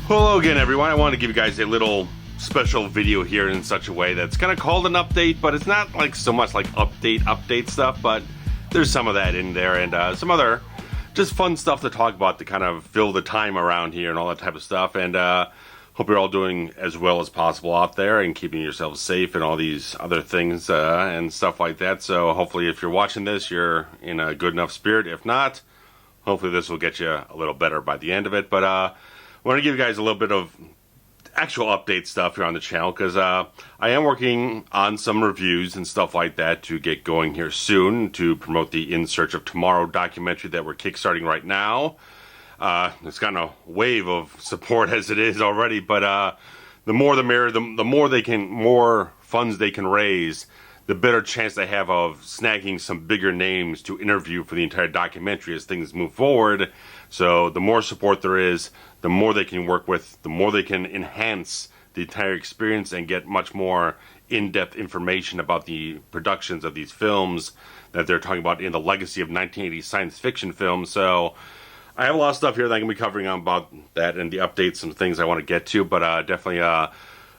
Hello again, everyone. I want to give you guys a little special video here in such a way that's kind of called an update, but it's not like so much like update stuff, but there's some of that in there and some other just fun stuff to talk about to kind of fill the time around here and all that type of stuff. And hope you're all doing as well as possible out there and keeping yourselves safe and all these other things and stuff like that. So hopefully if you're watching this, you're in a good enough spirit. If not, hopefully this will get you a little better by the end of it. But I want to give you guys a little bit of actual update stuff here on the channel because I am working on some reviews and stuff like that to get going here soon to promote the In Search of Tomorrow documentary that we're kickstarting right now. It's got a wave of support as it is already, but the more the merrier. The more funds they can raise, the better chance they have of snagging some bigger names to interview for the entire documentary as things move forward. So the more support there is, the more they can work with, the more they can enhance the entire experience and get much more in-depth information about the productions of these films that they're talking about in the legacy of 1980s science fiction films. So I have a lot of stuff here that I'm going to be covering on about that and the updates and things I want to get to, but definitely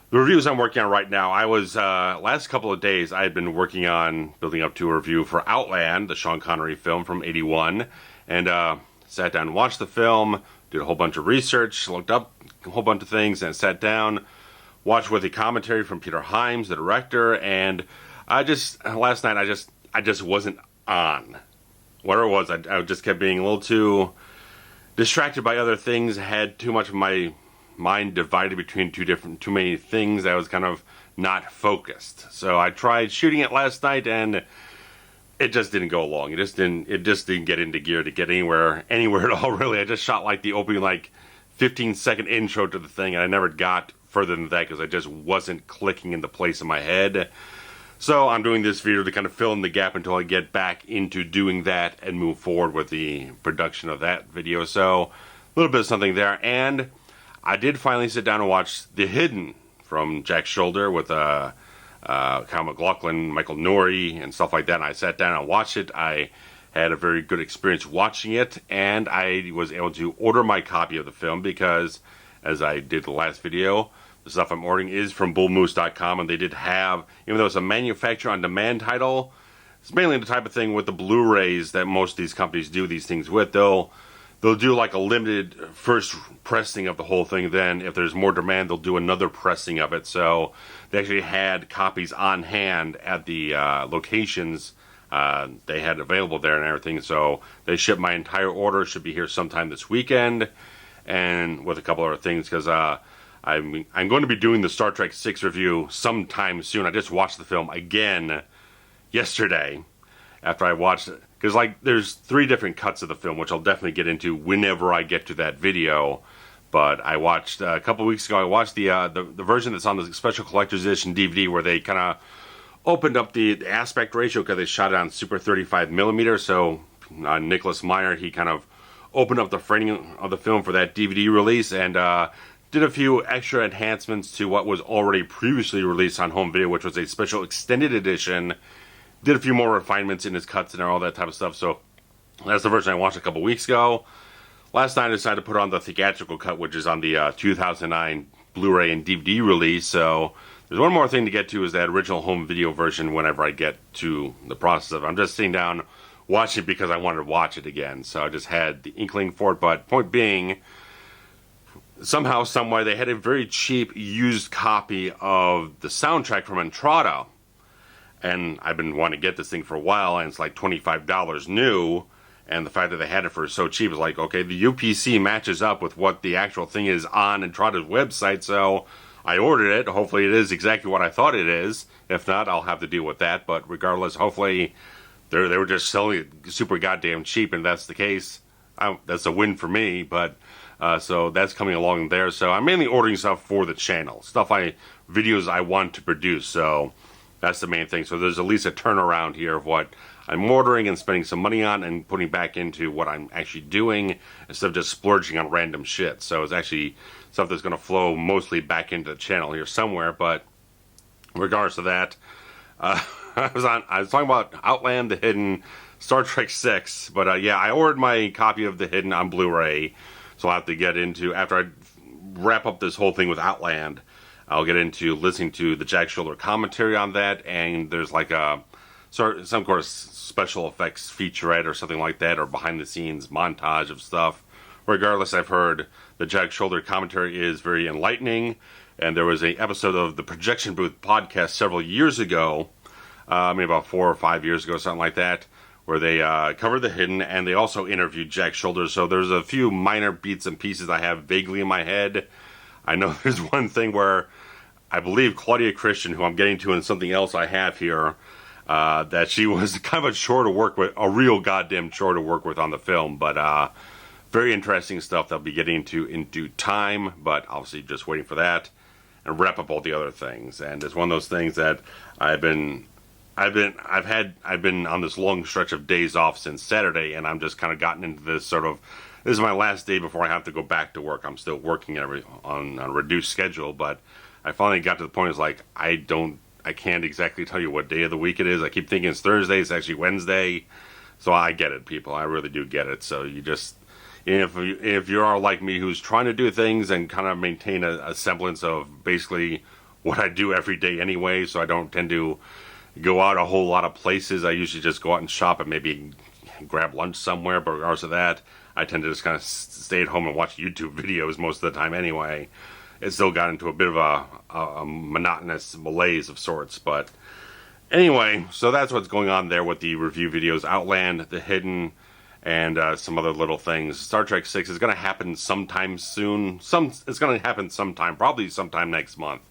the reviews I'm working on right now. I was, last couple of days, I had been working on building up to a review for Outland, the Sean Connery film from '81, and sat down and watched the film, did a whole bunch of research, looked up a whole bunch of things, and sat down, watched with the commentary from Peter Hyams, the director, and last night, I just wasn't on. Whatever it was, I just kept being a little too distracted by other things, had too much of my mind divided between too many things. I was kind of not focused. So I tried shooting it last night, and it just didn't go along. It just didn't get into gear to get anywhere at all, really. I just shot like the opening 15-second intro to the thing, and I never got further than that because I just wasn't clicking into place in my head. So I'm doing this video to kind of fill in the gap until I get back into doing that and move forward with the production of that video. So a little bit of something there. And I did finally sit down and watch The Hidden from Jack Shoulder with Kyle MacLachlan, Michael Nouri, and stuff like that. And I sat down and watched it. I had a very good experience watching it, and I was able to order my copy of the film because, as I did the last video, the stuff I'm ordering is from bullmoose.com, and they did have, even though it's a manufacturer-on-demand title, it's mainly the type of thing with the Blu-rays that most of these companies do these things with. They'll do like a limited first pressing of the whole thing. Then, if there's more demand, they'll do another pressing of it. So they actually had copies on hand at the locations they had available there and everything. So they shipped my entire order. It should be here sometime this weekend, and with a couple other things because I'm going to be doing the Star Trek VI review sometime soon. I just watched the film again yesterday after I watched it. Because there's 3 different cuts of the film, which I'll definitely get into whenever I get to that video. But I watched, a couple weeks ago, I watched the version that's on the Special Collector's Edition DVD where they kind of opened up the aspect ratio because they shot it on Super 35mm. So Nicholas Meyer, he kind of opened up the framing of the film for that DVD release and did a few extra enhancements to what was already previously released on home video, which was a special extended edition. Did a few more refinements in his cuts and all that type of stuff. So that's the version I watched a couple weeks ago. Last night I decided to put on the theatrical cut, which is on the 2009 Blu-ray and DVD release. So there's one more thing to get to, is that original home video version whenever I get to the process of it. I'm just sitting down watching it because I wanted to watch it again. So I just had the inkling for it. But point being, somehow, someway, they had a very cheap used copy of the soundtrack from Entrada. And I've been wanting to get this thing for a while, and it's like $25 new. And the fact that they had it for so cheap is like, okay, the UPC matches up with what the actual thing is on Entrada's website. So I ordered it. Hopefully it is exactly what I thought it is. If not, I'll have to deal with that. But regardless, hopefully they were just selling it super goddamn cheap, and that's the case. That's a win for me. But so that's coming along there. So I'm mainly ordering stuff for the channel, videos I want to produce. So that's the main thing. So there's at least a turnaround here of what I'm ordering and spending some money on and putting back into what I'm actually doing instead of just splurging on random shit. So it's actually stuff that's going to flow mostly back into the channel here somewhere. But regardless of that, I was talking about Outland, The Hidden, Star Trek VI. But yeah, I ordered my copy of The Hidden on Blu-ray. So I'll have to get into, after I wrap up this whole thing with Outland, I'll get into listening to the Jack Shoulder commentary on that, and there's like a some sort of special effects featurette or something like that, or behind the scenes montage of stuff. Regardless, I've heard the Jack Shoulder commentary is very enlightening, and there was an episode of the Projection Booth podcast several years ago, maybe about 4 or 5 years ago, something like that, where they covered The Hidden, and they also interviewed Jack Shoulder. So there's a few minor beats and pieces I have vaguely in my head. I know there's one thing where I believe Claudia Christian, who I'm getting to in something else I have here, that she was kind of a chore to work with, a real goddamn chore to work with on the film, but very interesting stuff that I'll be getting to in due time, but obviously just waiting for that and wrap up all the other things. And it's one of those things that I've been on this long stretch of days off since Saturday, and I'm just kind of gotten into this sort of, this is my last day before I have to go back to work. I'm still working on a reduced schedule, but I finally got to the point, it's like, I can't exactly tell you what day of the week it is. I keep thinking it's Thursday, it's actually Wednesday. So I get it, people. I really do get it. So you just, if you are like me, who's trying to do things and kind of maintain a semblance of basically what I do every day anyway, so I don't tend to go out a whole lot of places. I usually just go out and shop and maybe grab lunch somewhere, but regardless of that, I tend to just kind of stay at home and watch YouTube videos most of the time anyway. It still got into a bit of a monotonous malaise of sorts, but anyway, so that's what's going on there with the review videos. Outland, The Hidden, and some other little things. Star Trek 6 is going to happen sometime soon. It's going to happen sometime, probably sometime next month.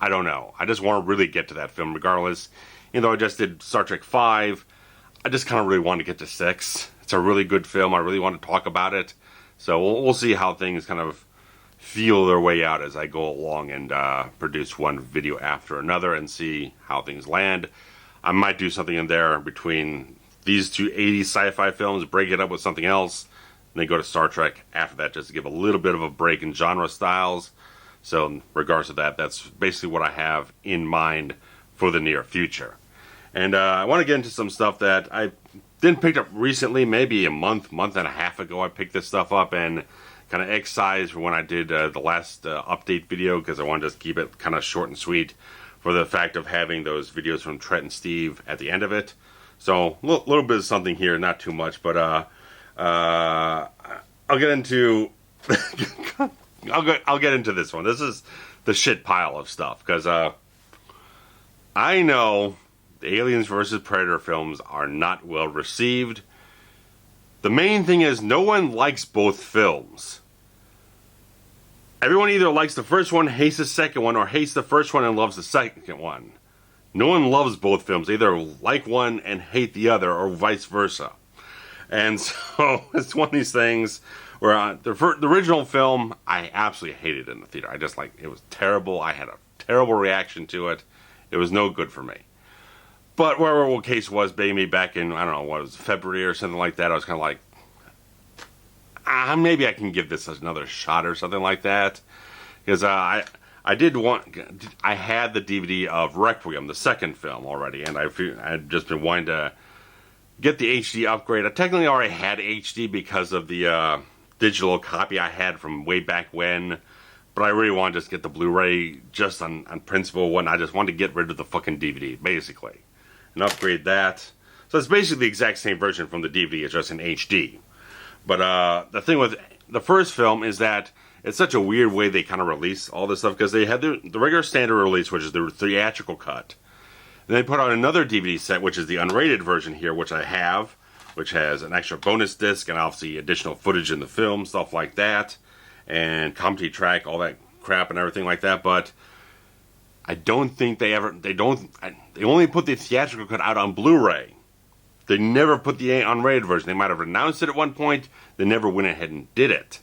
I don't know. I just want to really get to that film regardless. Even though I just did Star Trek 5, I just kind of really want to get to 6. It's a really good film. I really want to talk about it. So we'll see how things kind of feel their way out as I go along and produce one video after another and see how things land. I might do something in there between these two 80s sci-fi films, break it up with something else, and then go to Star Trek after that just to give a little bit of a break in genre styles. So in regards to that, that's basically what I have in mind for the near future. And I want to get into some stuff that I didn't pick up recently, maybe a month and a half ago. I picked this stuff up and kind of excised when I did the last update video, because I wanted to keep it kind of short and sweet for the fact of having those videos from Trent and Steve at the end of it. So a little bit of something here, not too much, but I'll get into I'll get into this one. This is the shit pile of stuff, because I know the Aliens vs. Predator films are not well received. The main thing is no one likes both films. Everyone either likes the first one, hates the second one, or hates the first one and loves the second one. No one loves both films. They either like one and hate the other, or vice versa. And so it's one of these things where the original film, I absolutely hated in the theater. I just it was terrible. I had a terrible reaction to it. It was no good for me. But whatever the case was, maybe back in, I don't know, what it was, February or something like that, I was kind of like, maybe I can give this another shot or something like that. Because I had the DVD of Requiem, the second film already, and I'd just been wanting to get the HD upgrade. I technically already had HD because of the digital copy I had from way back when, but I really wanted to just get the Blu-ray just on principle when I just wanted to get rid of the fucking DVD, basically, and upgrade that. So it's basically the exact same version from the DVD, it's just in HD. But the thing with the first film is that it's such a weird way they kind of release all this stuff, because they had the regular standard release, which is the theatrical cut. Then they put out another DVD set, which is the unrated version here, which I have, which has an extra bonus disc and obviously additional footage in the film, stuff like that, and commentary track, all that crap and everything like that. But I don't think they only put the theatrical cut out on Blu-ray. They never put the unrated version. They might have announced it at one point. They never went ahead and did it.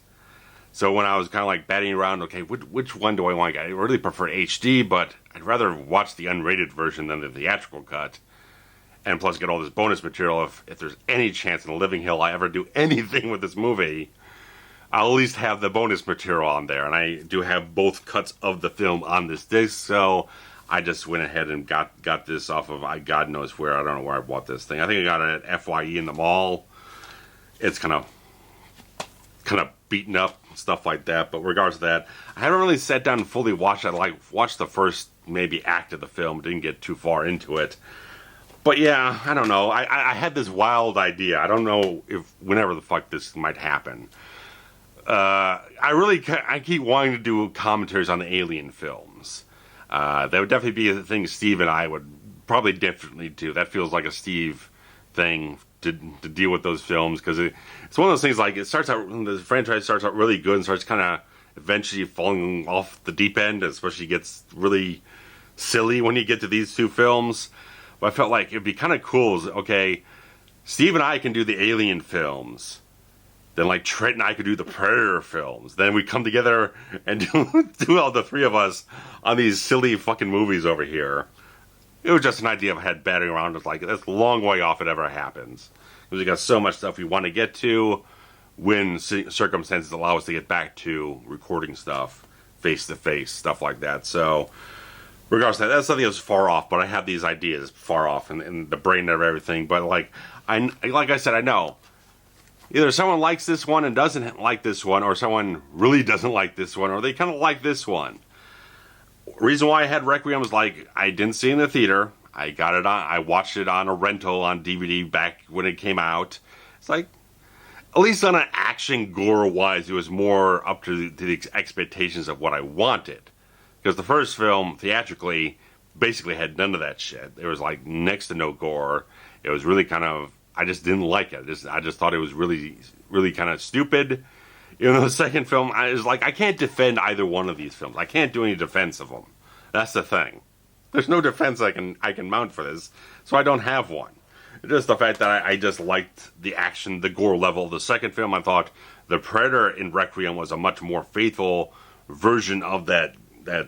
So when I was kind of like batting around, okay, which one do I want? I really prefer HD, but I'd rather watch the unrated version than the theatrical cut. And plus get all this bonus material. If there's any chance in the living hell I ever do anything with this movie, I'll at least have the bonus material on there. And I do have both cuts of the film on this disc, so I just went ahead and got this off of, God knows where. I don't know where I bought this thing. I think I got it at FYE in the mall. It's kind of beaten up, stuff like that. But regardless of that, I haven't really sat down and fully watched it. I watched the first maybe act of the film, didn't get too far into it. But yeah, I don't know. I had this wild idea. I don't know if whenever the fuck this might happen. I keep wanting to do commentaries on the Alien films. That would definitely be a thing Steve and I would probably definitely do. That feels like a Steve thing to deal with those films, because it's one of those things, like, it starts out, the franchise starts out really good and starts kind of eventually falling off the deep end, especially gets really silly when you get to these two films. But I felt like it'd be kind of cool, okay, Steve and I can do the Alien films. Then, like, Trent and I could do the Predator films. Then we come together and do all the three of us on these silly fucking movies over here. It was just an idea I had batting around. It's like, that's a long way off if it ever happens. Because we got so much stuff we want to get to when circumstances allow us to get back to recording stuff face-to-face, stuff like that. So, regardless of that, that's something that's far off, but I have these ideas far off in the brain of everything. But, like I said, I know. Either someone likes this one and doesn't like this one, or someone really doesn't like this one, or they kind of like this one. Reason why I had Requiem was, like, I didn't see it in the theater. I watched it on a rental on DVD back when it came out. It's like, at least on an action gore wise, it was more up to the expectations of what I wanted. Because the first film, theatrically, basically had none of that shit. There was, like, next to no gore. It was really kind of, I just didn't like it. I just thought it was really, really kind of stupid. You know, the second film, I was like, I can't defend either one of these films. I can't do any defense of them. That's the thing. There's no defense I can mount for this, so I don't have one. Just the fact that I just liked the action, the gore level of the second film. I thought the Predator in Requiem was a much more faithful version of that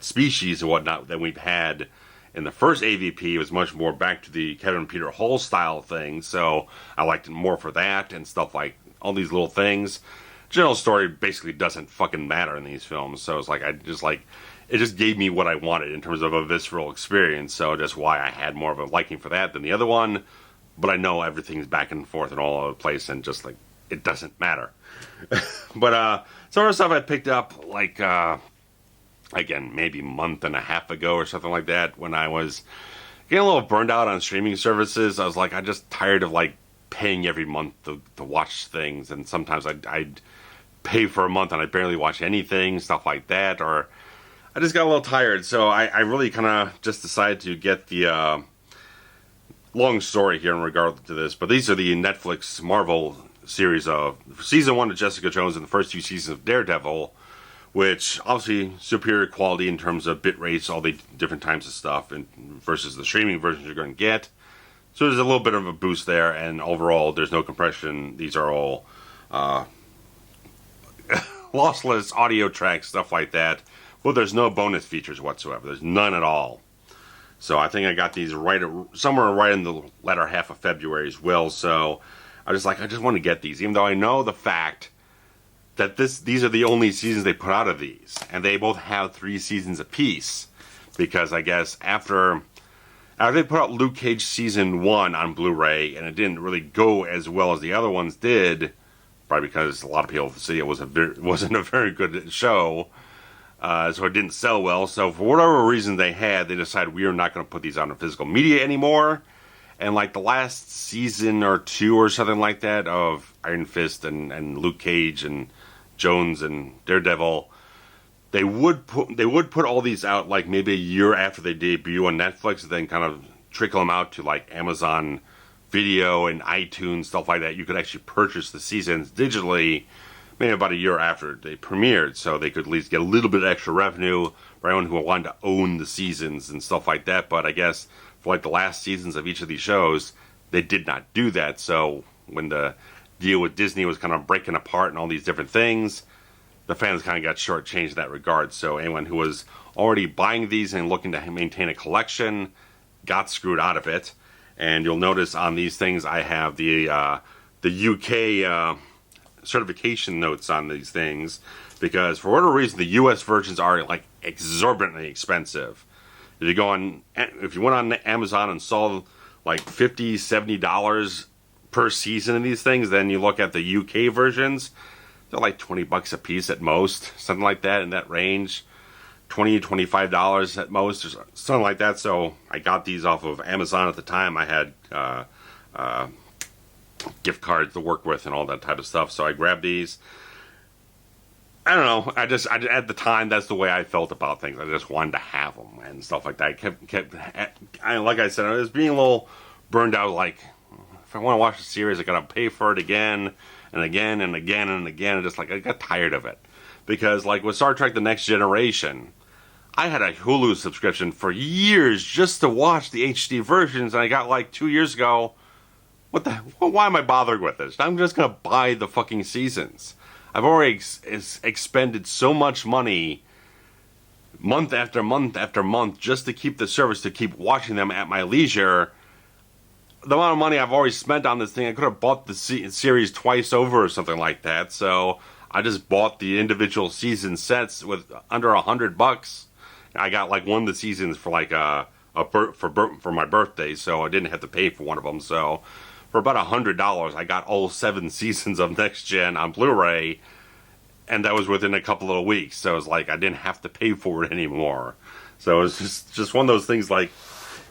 species and whatnot that we've had in the first AVP. It was much more back to the Kevin Peter Hall style thing, so I liked it more for that and stuff, like all these little things. General story basically doesn't fucking matter in these films, so it's like it just gave me what I wanted in terms of a visceral experience, so that's why I had more of a liking for that than the other one. But I know everything's back and forth and all over the place, and just, like, it doesn't matter. But some of the stuff I picked up, like, again, maybe a month and a half ago or something like that, when I was getting a little burned out on streaming services. I was like, I'm just tired of, like, paying every month to watch things, and sometimes I'd pay for a month and I barely watch anything, stuff like that, or I just got a little tired, so I really kind of just decided to get the long story here in regard to this, but these are the Netflix Marvel series of season 1 of Jessica Jones and the first 2 seasons of Daredevil, which obviously superior quality in terms of bit rates, all the different types of stuff, and versus the streaming versions you're going to get. So there's a little bit of a boost there, and overall there's no compression. These are all lossless audio tracks, stuff like that. Well, there's no bonus features whatsoever. There's none at all. So I think I got these somewhere right in the latter half of February as well. So I just want to get these, even though I know the fact that these are the only seasons they put out of these, and they both have 3 seasons apiece. Because I guess after they put out Luke Cage season 1 on Blu-ray, and it didn't really go as well as the other ones did, probably because a lot of people say it wasn't a very good show. So it didn't sell well. So for whatever reason they decided we are not going to put these out in physical media anymore. And like the last season or 2 or something like that of Iron Fist and Luke Cage and Jones and Daredevil, they would put all these out like maybe a year after they debut on Netflix, and then kind of trickle them out to like Amazon Video and iTunes, stuff like that. You could actually purchase the seasons digitally maybe about a year after they premiered, so they could at least get a little bit of extra revenue for anyone who wanted to own the seasons and stuff like that. But I guess for like the last seasons of each of these shows, they did not do that. So when the deal with Disney was kind of breaking apart and all these different things, the fans kind of got shortchanged in that regard. So anyone who was already buying these and looking to maintain a collection got screwed out of it. And you'll notice on these things I have the UK certification notes on these things, because for whatever reason the US versions are like exorbitantly expensive. If you went on Amazon and saw like $50-$70 per season of these things, then you look at the UK versions, they're like 20 bucks a piece at most, something like that, in that range. $20-$25 at most, or something like that. So I got these off of Amazon at the time. I had gift cards to work with and all that type of stuff. So I grabbed these. I don't know. I at the time, that's the way I felt about things. I just wanted to have them and stuff like that. Like I said, I was being a little burned out. Like, if I want to watch the series, I gotta pay for it again and again and again and again. And just like I got tired of it, because like with Star Trek: The Next Generation, I had a Hulu subscription for years just to watch the HD versions, and I got like 2 years ago, why am I bothering with this? I'm just gonna buy the fucking seasons. I've already expended so much money, month after month after month, just to keep the service, to keep watching them at my leisure. The amount of money I've already spent on this thing, I could have bought the series twice over or something like that, so I just bought the individual season sets with under $100. I got like one of the seasons for like for my birthday, so I didn't have to pay for one of them. So for about $100, I got all 7 seasons of Next Gen on Blu-ray, and that was within a couple of weeks. So it was like I didn't have to pay for it anymore. So it was just one of those things. Like,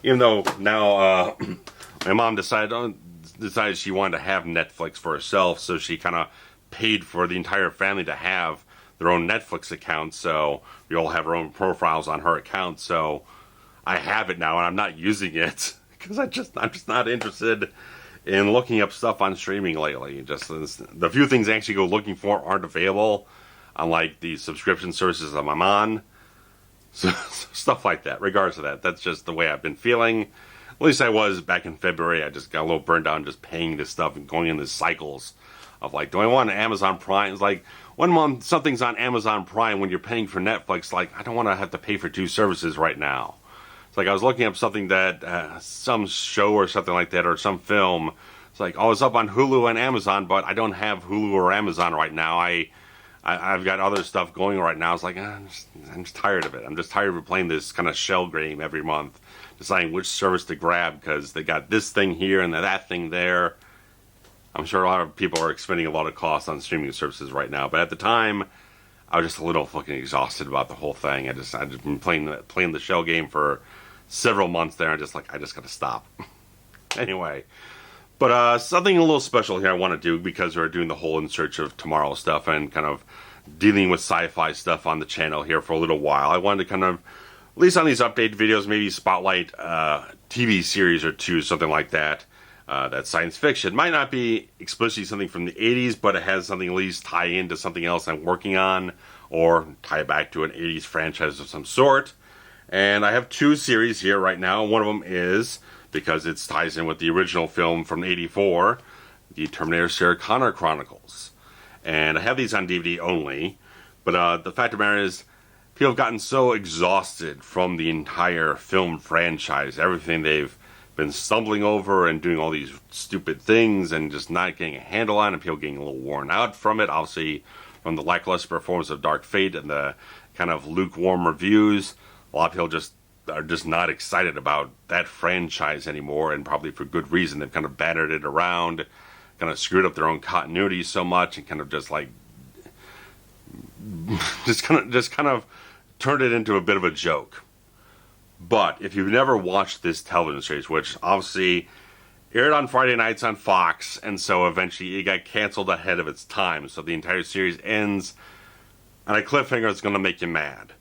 even though now my mom decided she wanted to have Netflix for herself, so she kind of paid for the entire family to have their own Netflix account, so we all have our own profiles on her account. So I have it now, and I'm not using it because I'm just not interested in looking up stuff on streaming lately. Just the few things I actually go looking for aren't available on like the subscription services that I'm on. So stuff like that. Regardless of that, that's just the way I've been feeling. At least I was back in February. I just got a little burned out just paying this stuff and going in these cycles of like, do I want Amazon Prime? It's like, one month something's on Amazon Prime when you're paying for Netflix. Like, I don't want to have to pay for 2 services right now. It's like I was looking up something that some show or something like that, or some film. It's like, oh, it's up on Hulu and Amazon, but I don't have Hulu or Amazon right now. I've got other stuff going right now. It's like, I'm just tired of it. I'm just tired of playing this kind of shell game every month, deciding which service to grab because they got this thing here and that thing there. I'm sure a lot of people are expending a lot of costs on streaming services right now, but at the time, I was just a little fucking exhausted about the whole thing. I just been playing the shell game for several months there, and I just gotta stop. Anyway, but something a little special here I want to do, because we're doing the whole In Search of Tomorrow stuff and kind of dealing with sci-fi stuff on the channel here for a little while. I wanted to kind of, at least on these update videos, maybe spotlight TV series or two, something like that. That's science fiction. Might not be explicitly something from the 80s, but it has something at least tie into something else I'm working on, or tie back to an 80s franchise of some sort. And I have 2 series here right now. One of them is, because it ties in with the original film from '84, the Terminator Sarah Connor Chronicles. And I have these on DVD only, but the fact of the matter is, people have gotten so exhausted from the entire film franchise, everything they've been stumbling over and doing all these stupid things and just not getting a handle on, and people getting a little worn out from it, obviously from the lackluster performance of Dark Fate and the kind of lukewarm reviews. A lot of people are just not excited about that franchise anymore, and probably for good reason. They've kind of battered it around, kind of screwed up their own continuity so much, and kind of just like just kind of turned it into a bit of a joke. But if you've never watched this television series, which obviously aired on Friday nights on Fox, and so eventually it got canceled ahead of its time, so the entire series ends on a cliffhanger that's going to make you mad.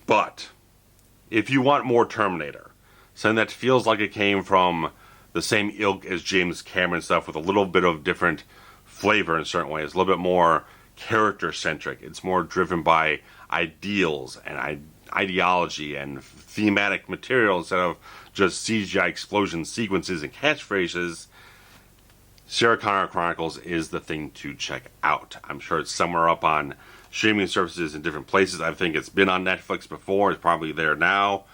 But if you want more Terminator, something that feels like it came from the same ilk as James Cameron stuff, with a little bit of different flavor in certain ways, a little bit more character-centric, it's more driven by ideals and ideology and thematic material instead of just CGI explosion sequences and catchphrases, Sarah Connor Chronicles is the thing to check out. I'm sure it's somewhere up on streaming services in different places. I think it's been on Netflix before. It's probably there now.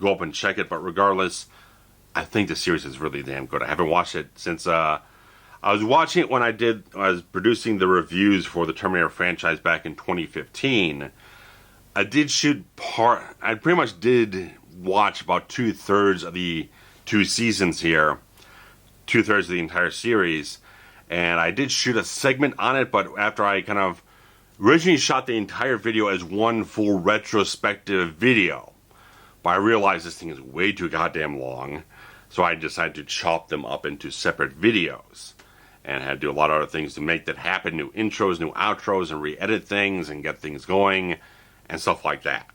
Go up and check it. But regardless, I think the series is really damn good. I haven't watched it since I was watching it when I was producing the reviews for the Terminator franchise back in 2015. I pretty much did watch about 2/3 of the 2 seasons here, 2/3 of the entire series, and I did shoot a segment on it, but after I kind of originally shot the entire video as one full retrospective video, but I realized this thing is way too goddamn long, so I decided to chop them up into separate videos, and had to do a lot of other things to make that happen, new intros, new outros, and re-edit things, and get things going, and stuff like that.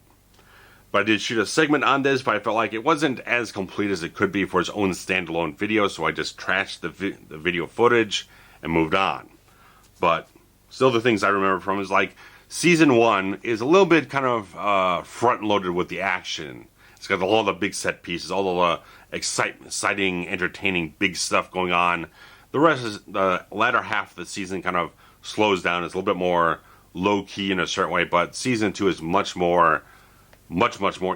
But I did shoot a segment on this, but I felt like it wasn't as complete as it could be for its own standalone video, so I just trashed the video footage and moved on. But still, the things I remember from is like, Season 1 is a little bit kind of front-loaded with the action. It's got all the big set pieces, all the exciting, entertaining, big stuff going on. The rest is, the latter half of the season kind of slows down. It's a little bit more low-key in a certain way, but Season 2 is much more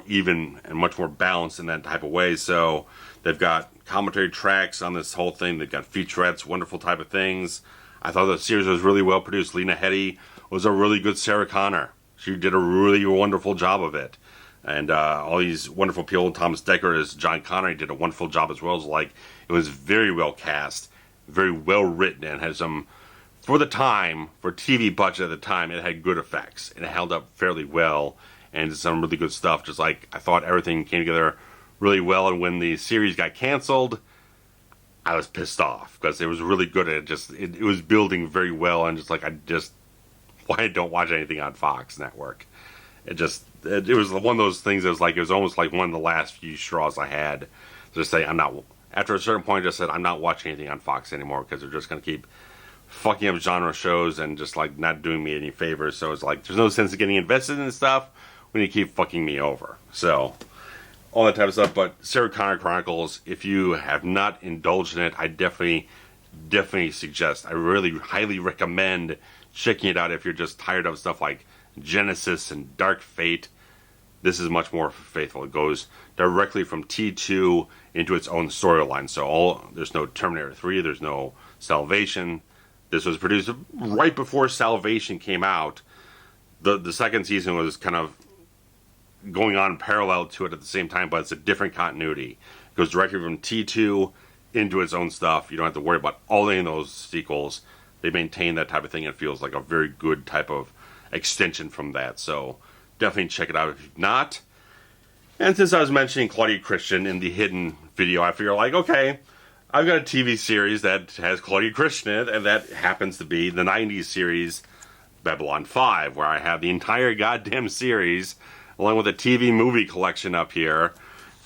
even and much more balanced in that type of way. So they've got commentary tracks on this whole thing. They've got featurettes, wonderful type of things. I thought the series was really well produced. Lena Headey was a really good Sarah Connor. She did a really wonderful job of it. And all these wonderful people. Thomas Dekker as John Connor, he did a wonderful job as well. It was very well cast, very well written, and had some, for the time, for TV budget at the time, it had good effects. And it held up fairly well. And did some really good stuff. Just like, I thought everything came together really well. And when the series got canceled, I was pissed off, because it was really good. It was building very well. And why I don't watch anything on Fox Network. It was one of those things that was like, it was almost like one of the last few straws I had to just say, after a certain point, I just said, I'm not watching anything on Fox anymore, because they're just going to keep fucking up genre shows and just like not doing me any favors. So it's like, there's no sense of getting invested in stuff when you keep fucking me over. So, all that type of stuff. But Sarah Connor Chronicles, if you have not indulged in it, I definitely suggest, I really highly recommend checking it out if you're just tired of stuff like Genesis and Dark Fate. This is much more faithful. It goes directly from T2 into its own storyline. So there's no Terminator 3, there's no Salvation. This was produced right before Salvation came out. The second season was kind of going on parallel to it at the same time, but it's a different continuity. It goes directly from T2 into its own stuff. You don't have to worry about all any of those sequels. They maintain that type of thing. It feels like a very good type of extension from that. So definitely check it out if you've not. And since I was mentioning Claudia Christian in the hidden video, I figure like, okay, I've got a TV series that has Claudia Christian in it, and that happens to be the 90s series Babylon 5, where I have the entire goddamn series along with a TV movie collection up here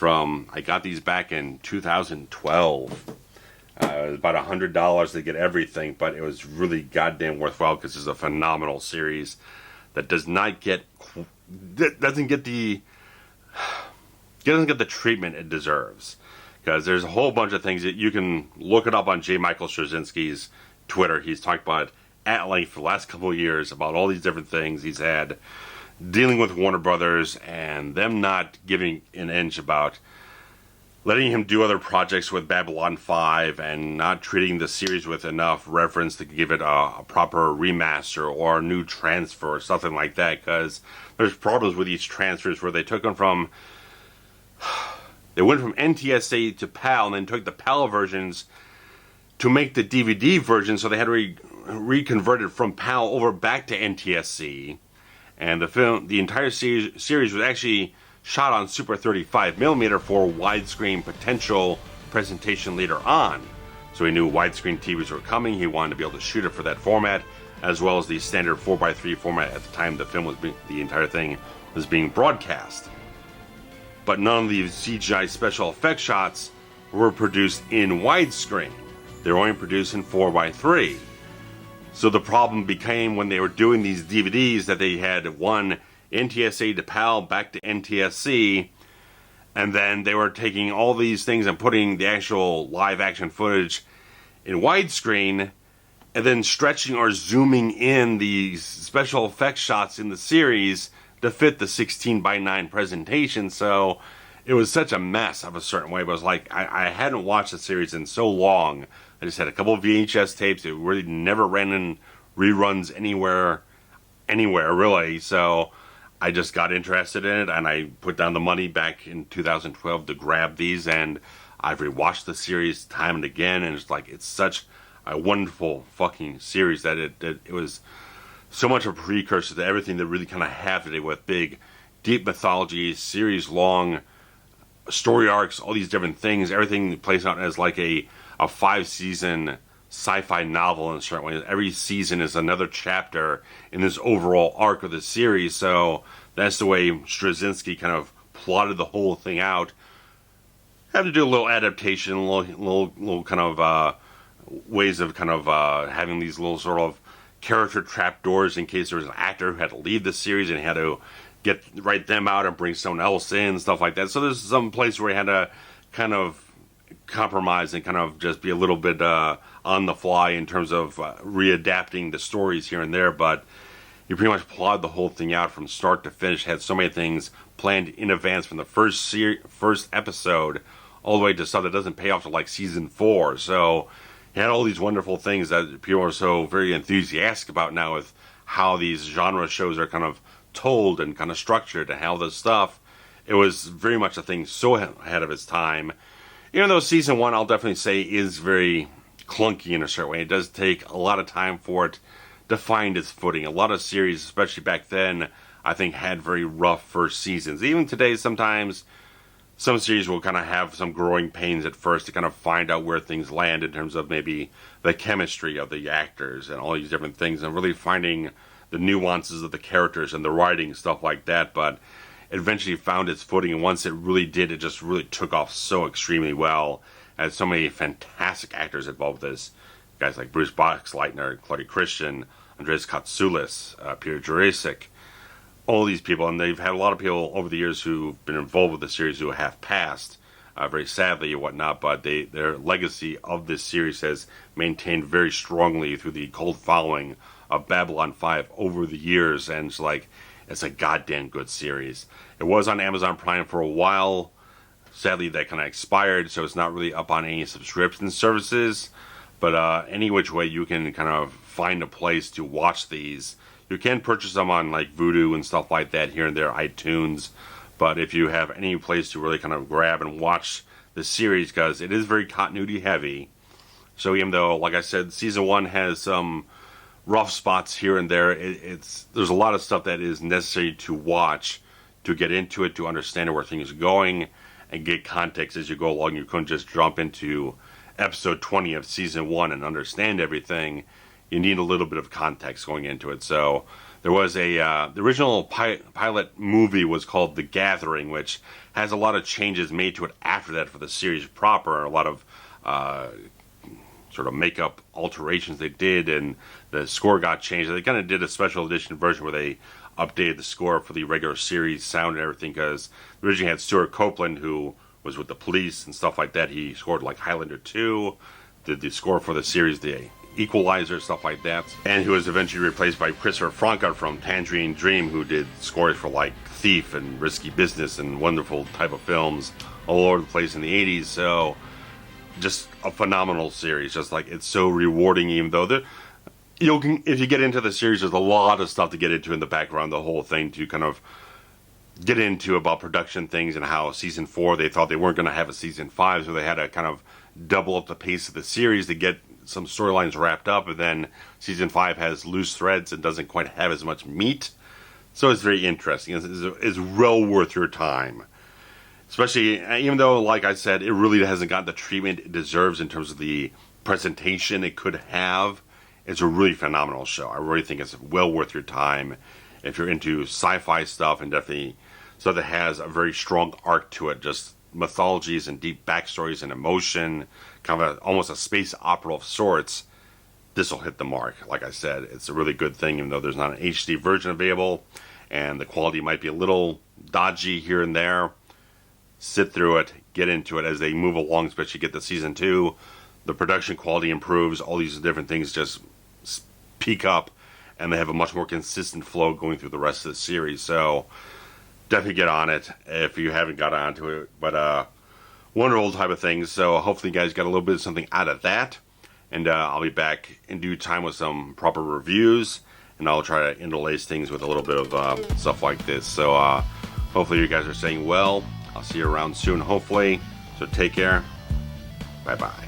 I got these back in 2012. It was about $100 to get everything, but it was really goddamn worthwhile, because it's a phenomenal series that doesn't get the treatment it deserves. Because there's a whole bunch of things that you can look it up on J. Michael Straczynski's Twitter. He's talked about at length for the last couple of years about all these different things he's had dealing with Warner Brothers and them not giving an inch about letting him do other projects with Babylon 5 and not treating the series with enough reference to give it a proper remaster or a new transfer or something like that, because there's problems with these transfers where they took them from... They went from NTSC to PAL and then took the PAL versions to make the DVD version, so they had to reconvert it from PAL over back to NTSC. And the entire series was actually shot on Super 35mm for widescreen potential presentation later on. So he knew widescreen TVs were coming. He wanted to be able to shoot it for that format, as well as the standard 4:3 format at the time the entire thing was being broadcast. But none of the CGI special effect shots were produced in widescreen. They were only produced in 4:3. So the problem became when they were doing these DVDs that they had one NTSC to PAL back to NTSC, and then they were taking all these things and putting the actual live action footage in widescreen, and then stretching or zooming in the special effects shots in the series to fit the 16:9 presentation. So it was such a mess of a certain way. But it was like, I hadn't watched the series in so long. I just had a couple of VHS tapes. It really never ran in reruns anywhere really. So I just got interested in it, and I put down the money back in 2012 to grab these, and I've rewatched the series time and again, and it's like, it's such a wonderful fucking series that it was so much of a precursor to everything that really kind of have today, with big, deep mythology, series long story arcs, all these different things. Everything plays out as like a 5-season sci-fi novel in a certain way. Every season is another chapter in this overall arc of the series. So that's the way Straczynski kind of plotted the whole thing out. Had to do a little adaptation, a little kind of ways of kind of having these little sort of character trapdoors in case there was an actor who had to leave the series and he had to write them out and bring someone else in, stuff like that. So there's some place where he had to kind of compromise and kind of just be a little bit on the fly in terms of readapting the stories here and there, but he pretty much plotted the whole thing out from start to finish. Had so many things planned in advance from the first episode all the way to stuff that doesn't pay off to like season 4. So he had all these wonderful things that people are so very enthusiastic about now, with how these genre shows are kind of told and kind of structured, and how this stuff, it was very much a thing so ahead of its time. Even though season 1, I'll definitely say, is very clunky in a certain way. It does take a lot of time for it to find its footing. A lot of series, especially back then, I think had very rough first seasons. Even today, sometimes some series will kind of have some growing pains at first to kind of find out where things land in terms of maybe the chemistry of the actors and all these different things, and really finding the nuances of the characters and the writing, stuff like that. But it eventually found its footing, and once it really did, it just really took off so extremely well. Had so many fantastic actors involved with this. Guys like Bruce Boxleitner, Claudia Christian, Andreas Katsoulis, Peter Jurasik, all these people. And they've had a lot of people over the years who've been involved with the series who have passed, very sadly and whatnot, but their legacy of this series has maintained very strongly through the cult following of Babylon 5 over the years, and it's a goddamn good series. It was on Amazon Prime for a while. Sadly, that kind of expired, so it's not really up on any subscription services. But any which way you can kind of find a place to watch these. You can purchase them on like Vudu and stuff like that here and there, iTunes. But if you have any place to really kind of grab and watch the series, because it is very continuity heavy. So even though, like I said, season 1 has some rough spots here and there, there's a lot of stuff that is necessary to watch to get into it, to understand where things are going, and get context as you go along. You couldn't just jump into episode 20 of season 1 and understand everything. You need a little bit of context going into it. So there was the original pilot movie was called The Gathering, which has a lot of changes made to it after that for the series proper. A lot of sort of makeup alterations they did, and the score got changed. They kind of did a special edition version where they updated the score for the regular series sound and everything, because originally had Stuart Copeland, who was with the Police and stuff like that. He scored like Highlander 2, did the score for the series The Equalizer, stuff like that, and he was eventually replaced by Christopher Franke from Tangerine Dream, who did scores for like Thief and Risky Business and wonderful type of films all over the place in the 80s. So just a phenomenal series. Just like, it's so rewarding, even though if you get into the series, there's a lot of stuff to get into in the background, the whole thing to kind of get into about production things, and how season 4, they thought they weren't going to have a season 5, so they had to kind of double up the pace of the series to get some storylines wrapped up, and then season 5 has loose threads and doesn't quite have as much meat. So it's very interesting. It's well worth your time. Especially, even though, like I said, it really hasn't got the treatment it deserves in terms of the presentation it could have. It's a really phenomenal show. I really think it's well worth your time if you're into sci-fi stuff, and definitely stuff that has a very strong arc to it. Just mythologies and deep backstories and emotion, kind of almost a space opera of sorts. This will hit the mark. Like I said, it's a really good thing, even though there's not an HD version available, and the quality might be a little dodgy here and there. Sit through it, get into it as they move along, especially get to season 2. The production quality improves, all these different things just peak up, and they have a much more consistent flow going through the rest of the series. So definitely get on it if you haven't got onto it. But wonderful type of things. So hopefully you guys got a little bit of something out of that. And I'll be back in due time with some proper reviews, and I'll try to interlace things with a little bit of stuff like this. So hopefully you guys are staying well. I'll see you around soon, hopefully. So take care. Bye-bye.